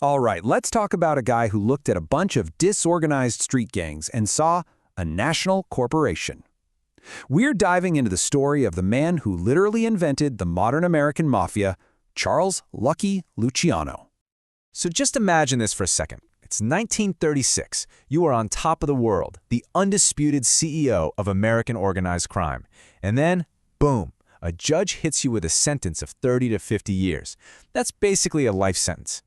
All right, let's talk about a guy who looked at a bunch of disorganized street gangs and saw a national corporation. We're diving into the story of the man who literally invented the modern American Mafia, Charles "Lucky" Luciano. So just imagine this for a second. It's 1936. You are on top of the world, the undisputed CEO of American organized crime. And then, boom, a judge hits you with a sentence of 30 to 50 years. That's basically a life sentence.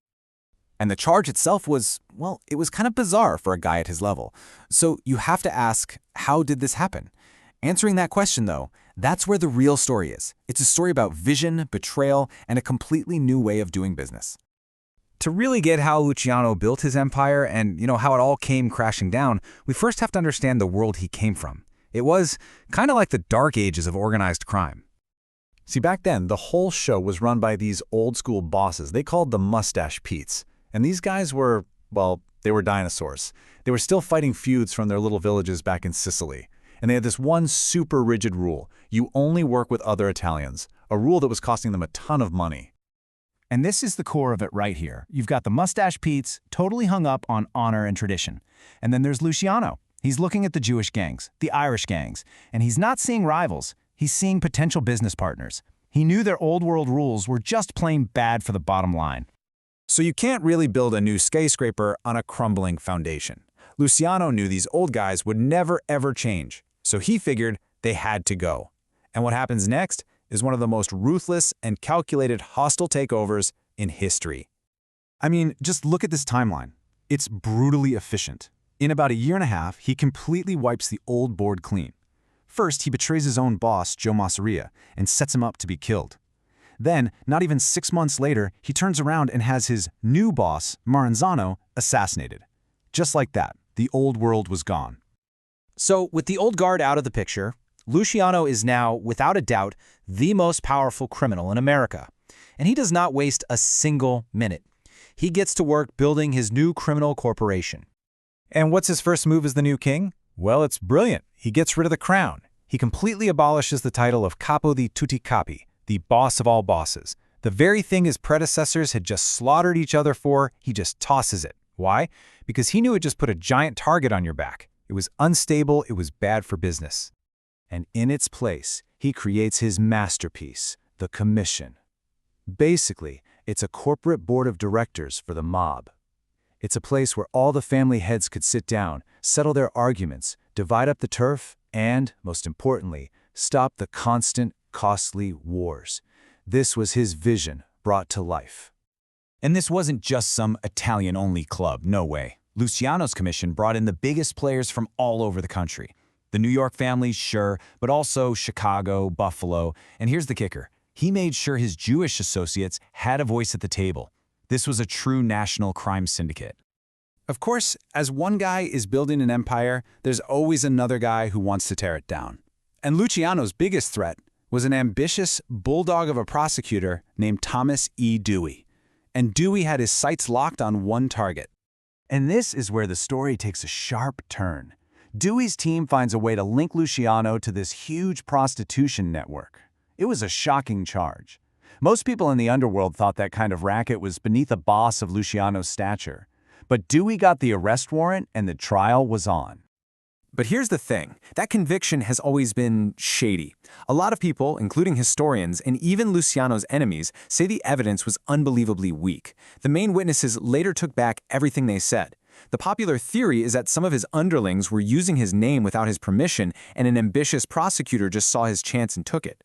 And the charge itself was, well, it was kind of bizarre for a guy at his level. So you have to ask, how did this happen? Answering that question, though, that's where the real story is. It's a story about vision, betrayal, and a completely new way of doing business. To really get how Luciano built his empire and, how it all came crashing down, we first have to understand the world he came from. It was kind of like the dark ages of organized crime. See, back then, the whole show was run by these old-school bosses. They called the Mustache Petes. And these guys were, well, they were dinosaurs. They were still fighting feuds from their little villages back in Sicily. And they had this one super rigid rule. You only work with other Italians, a rule that was costing them a ton of money. And this is the core of it right here. You've got the Mustache Petes, totally hung up on honor and tradition. And then there's Luciano. He's looking at the Jewish gangs, the Irish gangs, and he's not seeing rivals. He's seeing potential business partners. He knew their old world rules were just plain bad for the bottom line. So you can't really build a new skyscraper on a crumbling foundation. Luciano knew these old guys would never ever change, so he figured they had to go. And what happens next is one of the most ruthless and calculated hostile takeovers in history. I mean, just look at this timeline. It's brutally efficient. In about a year and a half, he completely wipes the old board clean. First, he betrays his own boss, Joe Masseria, and sets him up to be killed. Then, not even 6 months later, he turns around and has his new boss, Maranzano, assassinated. Just like that, the old world was gone. So, with the old guard out of the picture, Luciano is now, without a doubt, the most powerful criminal in America. And he does not waste a single minute. He gets to work building his new criminal corporation. And what's his first move as the new king? Well, it's brilliant. He gets rid of the crown. He completely abolishes the title of Capo di tutti capi, the boss of all bosses. The very thing his predecessors had just slaughtered each other for, he just tosses it. Why? Because he knew it just put a giant target on your back. It was unstable, it was bad for business. And in its place, he creates his masterpiece, the Commission. Basically, it's a corporate board of directors for the mob. It's a place where all the family heads could sit down, settle their arguments, divide up the turf, and, most importantly, stop the constant, costly wars. This was his vision brought to life. And this wasn't just some Italian-only club, no way. Luciano's commission brought in the biggest players from all over the country. The New York families, sure, but also Chicago, Buffalo, and here's the kicker. He made sure his Jewish associates had a voice at the table. This was a true national crime syndicate. Of course, as one guy is building an empire, there's always another guy who wants to tear it down. And Luciano's biggest threat was an ambitious bulldog of a prosecutor named Thomas E. Dewey. And Dewey had his sights locked on one target. And this is where the story takes a sharp turn. Dewey's team finds a way to link Luciano to this huge prostitution network. It was a shocking charge. Most people in the underworld thought that kind of racket was beneath a boss of Luciano's stature. But Dewey got the arrest warrant and the trial was on. But here's the thing, that conviction has always been shady. A lot of people, including historians and even Luciano's enemies, say the evidence was unbelievably weak. The main witnesses later took back everything they said. The popular theory is that some of his underlings were using his name without his permission, and an ambitious prosecutor just saw his chance and took it.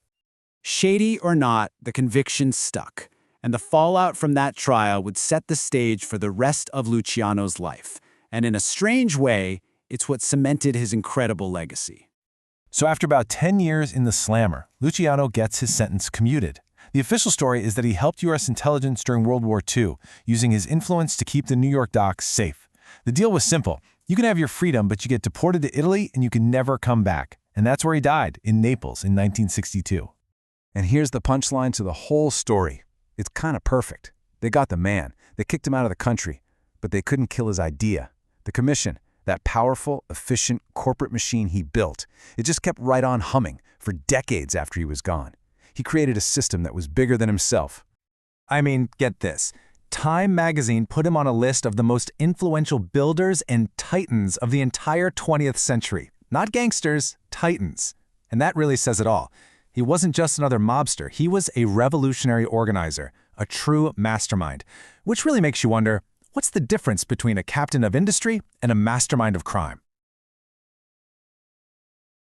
Shady or not, the conviction stuck, and the fallout from that trial would set the stage for the rest of Luciano's life. And in a strange way, it's what cemented his incredible legacy. So after about 10 years in the slammer, Luciano gets his sentence commuted. The official story is that he helped U.S. intelligence during World War II, using his influence to keep the New York docks safe. The deal was simple. You can have your freedom, but you get deported to Italy and you can never come back. And that's where he died, in Naples in 1962. And here's the punchline to the whole story. It's kind of perfect. They got the man. They kicked him out of the country. But they couldn't kill his idea. The commission, that powerful, efficient corporate machine he built, it just kept right on humming for decades after he was gone. He created a system that was bigger than himself. I mean, get this. Time magazine put him on a list of the most influential builders and titans of the entire 20th century. Not gangsters, titans. And that really says it all. He wasn't just another mobster, he was a revolutionary organizer, a true mastermind. Which really makes you wonder, what's the difference between a captain of industry and a mastermind of crime?